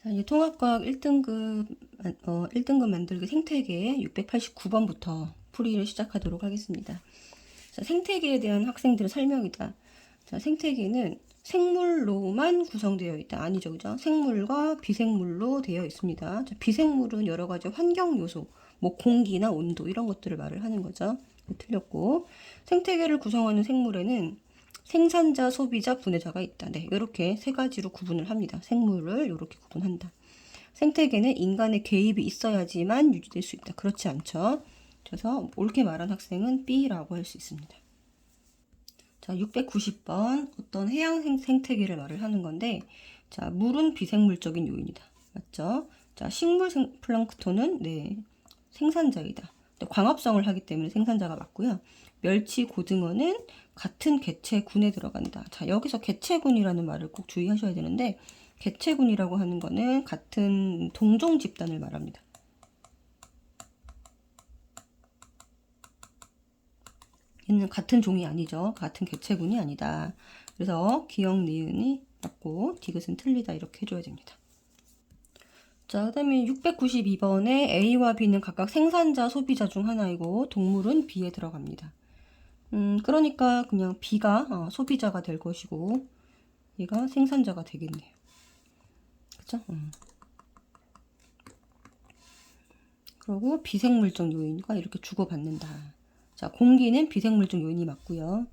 자, 이제 통합과학 1등급, 1등급 만들기 생태계 689번부터 풀이를 시작하도록 하겠습니다. 자, 생태계에 대한 학생들의 설명이다. 자, 생태계는 생물로만 구성되어 있다. 아니죠, 그죠? 생물과 비생물로 되어 있습니다. 자, 비생물은 여러 가지 환경 요소, 뭐 공기나 온도 이런 것들을 말을 하는 거죠. 틀렸고, 생태계를 구성하는 생물에는 생산자, 소비자, 분해자가 있다. 네, 이렇게 세 가지로 구분을 합니다. 생물을 이렇게 구분한다. 생태계는 인간의 개입이 있어야지만 유지될 수 있다. 그렇지 않죠. 그래서 옳게 말한 학생은 B라고 할 수 있습니다. 자, 690번 어떤 해양 생태계를 말을 하는 건데, 자, 물은 비생물적인 요인이다. 맞죠? 자, 식물 플랑크톤은 네, 생산자이다. 광합성을 하기 때문에 생산자가 맞고요. 멸치, 고등어는 같은 개체군에 들어간다. 자, 여기서 개체군이라는 말을 꼭 주의하셔야 되는데, 개체군이라고 하는 거는 같은 동종 집단을 말합니다. 얘는 같은 종이 아니죠. 같은 개체군이 아니다. 그래서 기역, 니은이 맞고 디귿은 틀리다 이렇게 해줘야 됩니다. 자, 그 다음에 692번에 A와 B는 각각 생산자, 소비자 중 하나이고 동물은 B에 들어갑니다. 그러니까 그냥 B가 소비자가 될 것이고 얘가 생산자가 되겠네요. 그쵸? 그리고 비생물적 요인과 이렇게 주고받는다. 자, 공기는 비생물적 요인이 맞고요.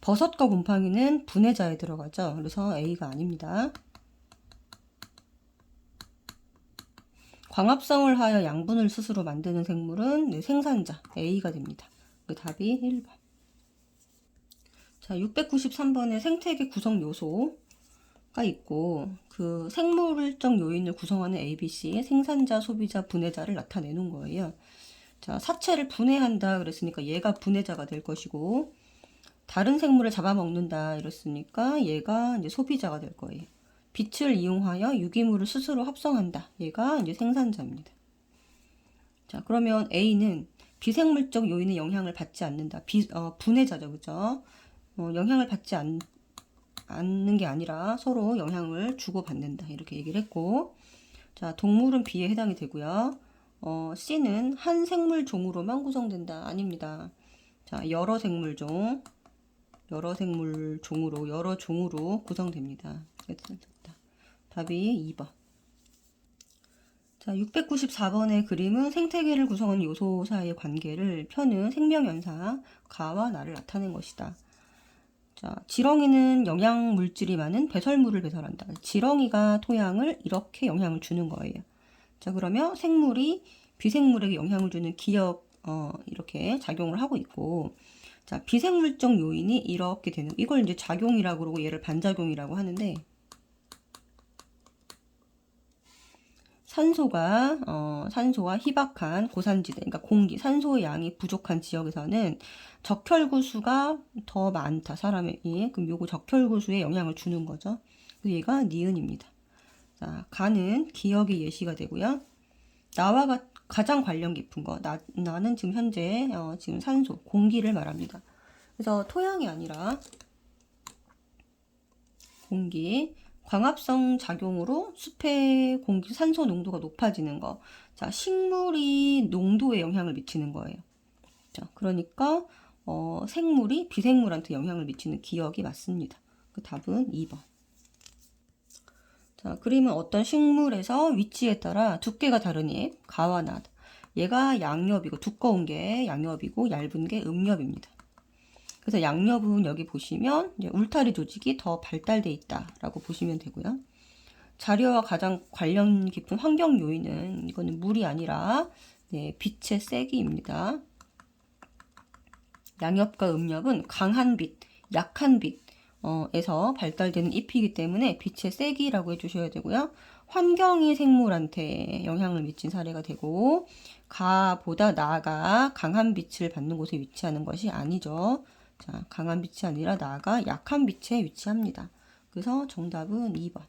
버섯과 곰팡이는 분해자에 들어가죠. 그래서 A가 아닙니다. 광합성을 하여 양분을 스스로 만드는 생물은 네, 생산자 A가 됩니다. 그 답이 1번. 자, 693번에 생태계 구성 요소가 있고 그 생물적 요인을 구성하는 ABC, 생산자, 소비자, 분해자를 나타내는 거예요. 자, 사체를 분해한다 그랬으니까 얘가 분해자가 될 것이고 다른 생물을 잡아먹는다 이랬으니까 얘가 이제 소비자가 될 거예요. 빛을 이용하여 유기물을 스스로 합성한다. 얘가 이제 생산자입니다. 자, 그러면 A는 비생물적 요인의 영향을 받지 않는다. 분해자죠, 그죠? 영향을 받지 않는 게 아니라 서로 영향을 주고받는다. 이렇게 얘기를 했고, 자, 동물은 B에 해당이 되고요. C는 한 생물 종으로만 구성된다. 아닙니다. 자, 여러 생물 종으로, 여러 종으로 구성됩니다. 답이 2번. 자, 694번의 그림은 생태계를 구성하는 요소 사이의 관계를 펴는 생명현상, 가와 나를 나타낸 것이다. 자, 지렁이는 영양물질이 많은 배설물을 배설한다. 지렁이가 토양을 이렇게 영향을 주는 거예요. 자, 그러면 생물이 비생물에게 영향을 주는 기역, 이렇게 작용을 하고 있고, 자, 비생물적 요인이 이렇게 되는, 이걸 이제 작용이라고 그러고 얘를 반작용이라고 하는데, 산소와 희박한 고산지대, 그러니까 공기, 산소의 양이 부족한 지역에서는 적혈구수가 더 많다, 사람에게. 그럼 요거 적혈구수에 영향을 주는 거죠. 얘가 니은입니다. 자, 가는 기억의 예시가 되고요. 나와 가장 관련 깊은 거, 나는 지금 현재, 지금 산소, 공기를 말합니다. 그래서 토양이 아니라 공기, 광합성 작용으로 숲의 공기 산소 농도가 높아지는 거. 자, 식물이 농도에 영향을 미치는 거예요. 자, 그러니까 생물이 비생물한테 영향을 미치는 기억이 맞습니다. 그 답은 2번. 자, 그림은 어떤 식물에서 위치에 따라 두께가 다른 잎, 가와 낫. 얘가 양엽이고 두꺼운 게 양엽이고 얇은 게 음엽입니다. 그래서 양옆은 여기 보시면 이제 울타리 조직이 더 발달돼 있다라고 보시면 되고요. 자료와 가장 관련 깊은 환경 요인은 이거는 물이 아니라 네, 빛의 세기입니다. 양엽과 음엽은 강한 빛, 약한 빛에서 발달되는 잎이기 때문에 빛의 세기라고 해주셔야 되고요. 환경이 생물한테 영향을 미친 사례가 되고 가보다 나아가 강한 빛을 받는 곳에 위치하는 것이 아니죠. 자, 강한 빛이 아니라 나아가 약한 빛에 위치합니다. 그래서 정답은 2번.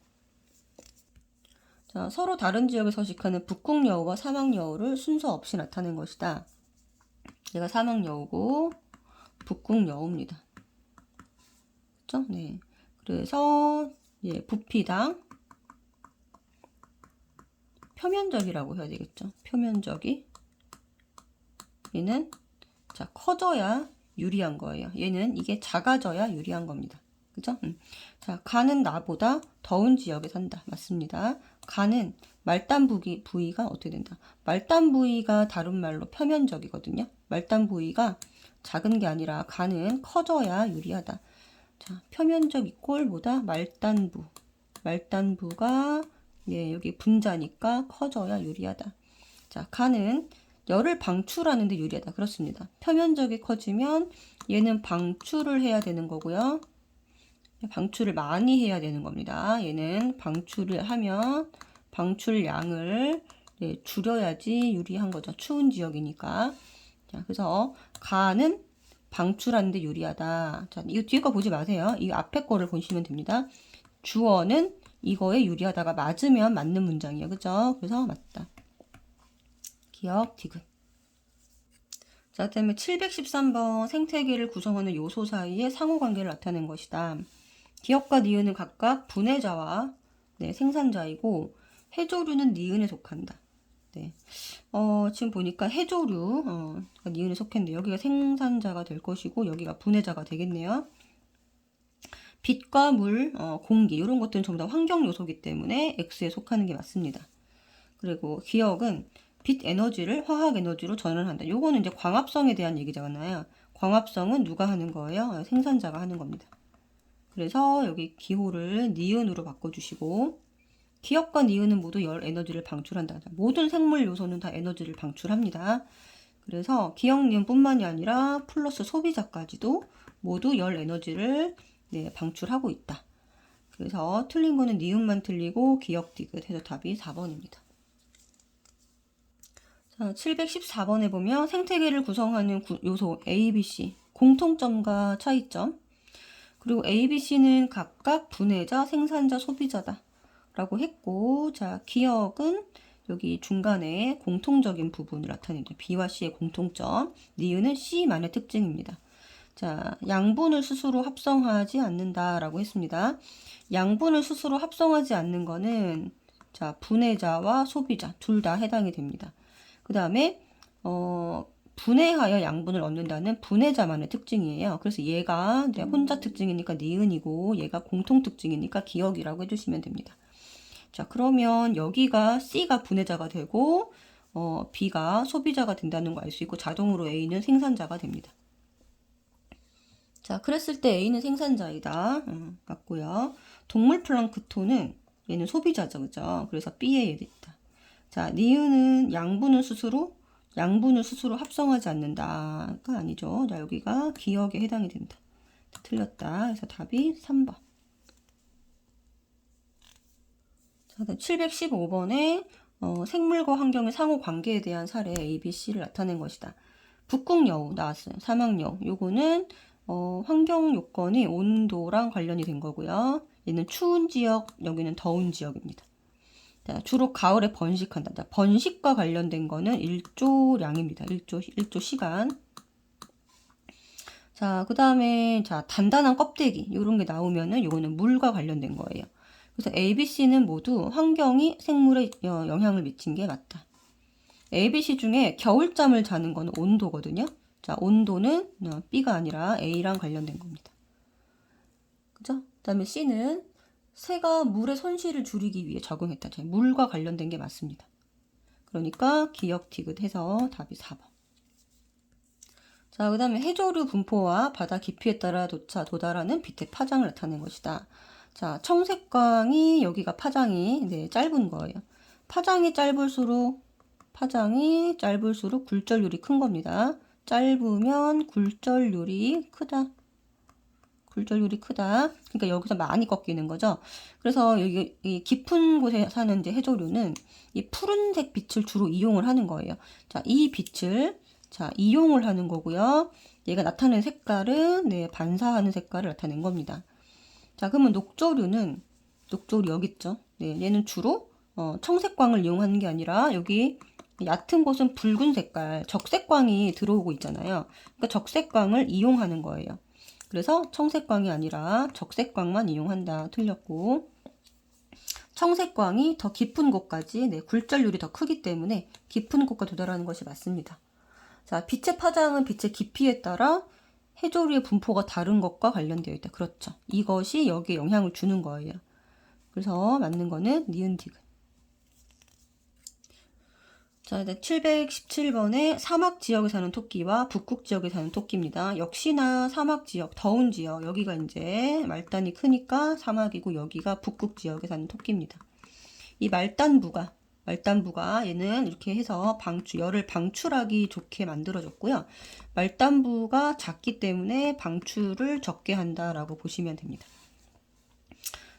자, 서로 다른 지역에 서식하는 북극여우와 사막여우를 순서 없이 나타낸 것이다. 얘가 사막여우고 북극여우입니다. 그죠? 네. 그래서 예, 부피당 표면적이라고 해야 되겠죠. 표면적이. 얘는 자 커져야 유리한 거예요. 얘는 이게 작아져야 유리한 겁니다. 그죠? 자, 간은 나보다 더운 지역에 산다. 맞습니다. 간은 말단 부위가 어떻게 된다? 말단 부위가 다른 말로 표면적이거든요. 말단 부위가 작은 게 아니라 간은 커져야 유리하다. 자, 표면적 이꼴 뭐다? 말단부. 말단부가 예, 여기 분자니까 커져야 유리하다. 자, 간은 열을 방출하는 데 유리하다. 그렇습니다. 표면적이 커지면 얘는 방출을 해야 되는 거고요. 방출을 많이 해야 되는 겁니다. 얘는 방출을 하면 방출량을 네, 줄여야지 유리한 거죠. 추운 지역이니까. 자, 그래서 간은 방출하는 데 유리하다. 자, 이거 뒤에 거 보지 마세요. 이 앞에 거를 보시면 됩니다. 주어는 이거에 유리하다가 맞으면 맞는 문장이에요. 그죠? 그래서 맞다. 기억, 디귿. 자, 그다음에 713번 생태계를 구성하는 요소 사이의 상호관계를 나타낸 것이다. 기억과 니은은 각각 분해자와 네, 생산자이고 해조류는 니은에 속한다. 네. 지금 보니까 해조류 니은에 속했는데 여기가 생산자가 될 것이고 여기가 분해자가 되겠네요. 빛과 물, 공기 이런 것들은 전부 다 환경 요소이기 때문에 X에 속하는 게 맞습니다. 그리고 기억은 빛 에너지를 화학 에너지로 전환한다. 요거는 이제 광합성에 대한 얘기잖아요. 광합성은 누가 하는 거예요? 생산자가 하는 겁니다. 그래서 여기 기호를 니은으로 바꿔주시고 기억과 니은은 모두 열 에너지를 방출한다. 모든 생물 요소는 다 에너지를 방출합니다. 그래서 기억, 니은 뿐만이 아니라 플러스 소비자까지도 모두 열 에너지를 네, 방출하고 있다. 그래서 틀린 거는 니은만 틀리고 기억, 디귿 해서 답이 4번입니다. 자, 714번에 보면 생태계를 구성하는 요소 A, B, C 공통점과 차이점 그리고 A, B, C는 각각 분해자, 생산자, 소비자다 라고 했고 자 기억은 여기 중간에 공통적인 부분을 나타내죠. B와 C의 공통점 니은은 C만의 특징입니다. 자 양분을 스스로 합성하지 않는다 라고 했습니다. 양분을 스스로 합성하지 않는 거는 자 분해자와 소비자 둘 다 해당이 됩니다. 그 다음에 분해하여 양분을 얻는다는 분해자만의 특징이에요. 그래서 얘가 이제 혼자 특징이니까 니은이고 얘가 공통 특징이니까 기억이라고 해주시면 됩니다. 자 그러면 여기가 C가 분해자가 되고 B가 소비자가 된다는 거 알 수 있고 자동으로 A는 생산자가 됩니다. 자 그랬을 때 A는 생산자이다. 맞고요. 동물 플랑크톤은 얘는 소비자죠. 그죠? 그래서 B에 있다. 자, 니은은 양분을 스스로 합성하지 않는다가 아니죠. 자, 여기가 기억에 해당이 된다. 틀렸다. 그래서 답이 3번. 자, 715번에 생물과 환경의 상호 관계에 대한 사례 A, B, C를 나타낸 것이다. 북극여우 나왔어요. 사막여우. 요거는 환경 요건이 온도랑 관련이 된 거고요. 얘는 추운 지역, 여기는 더운 지역입니다. 자, 주로 가을에 번식한다. 자, 번식과 관련된 거는 일조량입니다. 일조 시간. 자, 그 다음에, 자, 단단한 껍데기. 요런 게 나오면은 요거는 물과 관련된 거예요. 그래서 A, B, C는 모두 환경이 생물에 영향을 미친 게 맞다. A, B, C 중에 겨울잠을 자는 거는 온도거든요. 자, 온도는 B가 아니라 A랑 관련된 겁니다. 그죠? 그 다음에 C는 새가 물의 손실을 줄이기 위해 적응했다. 물과 관련된 게 맞습니다. 그러니까 기억, 디귿 해서 답이 4번. 자, 그 다음에 해조류 분포와 바다 깊이에 따라 도달하는 빛의 파장을 나타낸 것이다. 자, 청색광이 여기가 파장이 네, 짧은 거예요. 파장이 짧을수록 굴절률이 큰 겁니다. 짧으면 굴절률이 크다. 그러니까 여기서 많이 꺾이는 거죠. 그래서 여기 이 깊은 곳에 사는 이제 해조류는 이 푸른색 빛을 주로 이용을 하는 거예요. 자, 이 빛을 이용을 하는 거고요. 얘가 나타내는 색깔은 네, 반사하는 색깔을 나타낸 겁니다. 자, 그러면 녹조류 여기 있죠. 네, 얘는 주로 청색광을 이용하는 게 아니라 여기 얕은 곳은 붉은 색깔, 적색광이 들어오고 있잖아요. 그러니까 적색광을 이용하는 거예요. 그래서 청색광이 아니라 적색광만 이용한다. 틀렸고. 청색광이 더 깊은 곳까지, 네, 굴절률이 더 크기 때문에 깊은 곳과 도달하는 것이 맞습니다. 자, 빛의 파장은 빛의 깊이에 따라 해조류의 분포가 다른 것과 관련되어 있다. 그렇죠. 이것이 여기에 영향을 주는 거예요. 그래서 맞는 거는 니은 디귿. 자, 717번에 사막 지역에 사는 토끼와 북극 지역에 사는 토끼입니다. 역시나 사막 지역, 더운 지역, 여기가 이제 말단이 크니까 사막이고 여기가 북극 지역에 사는 토끼입니다. 이 말단부가 얘는 이렇게 해서 열을 방출하기 좋게 만들어졌고요. 말단부가 작기 때문에 방출을 적게 한다라고 보시면 됩니다.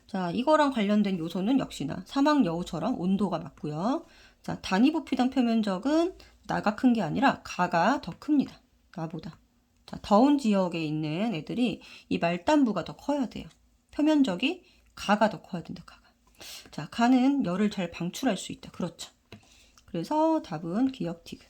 자, 이거랑 관련된 요소는 역시나 사막 여우처럼 온도가 맞고요. 자, 단위부피당 표면적은 나가 큰 게 아니라 가가 더 큽니다. 나보다. 자, 더운 지역에 있는 애들이 이 말단부가 더 커야 돼요. 표면적이 가가 더 커야 된다. 가가. 자, 가는 열을 잘 방출할 수 있다. 그렇죠. 그래서 답은 기역 디귿.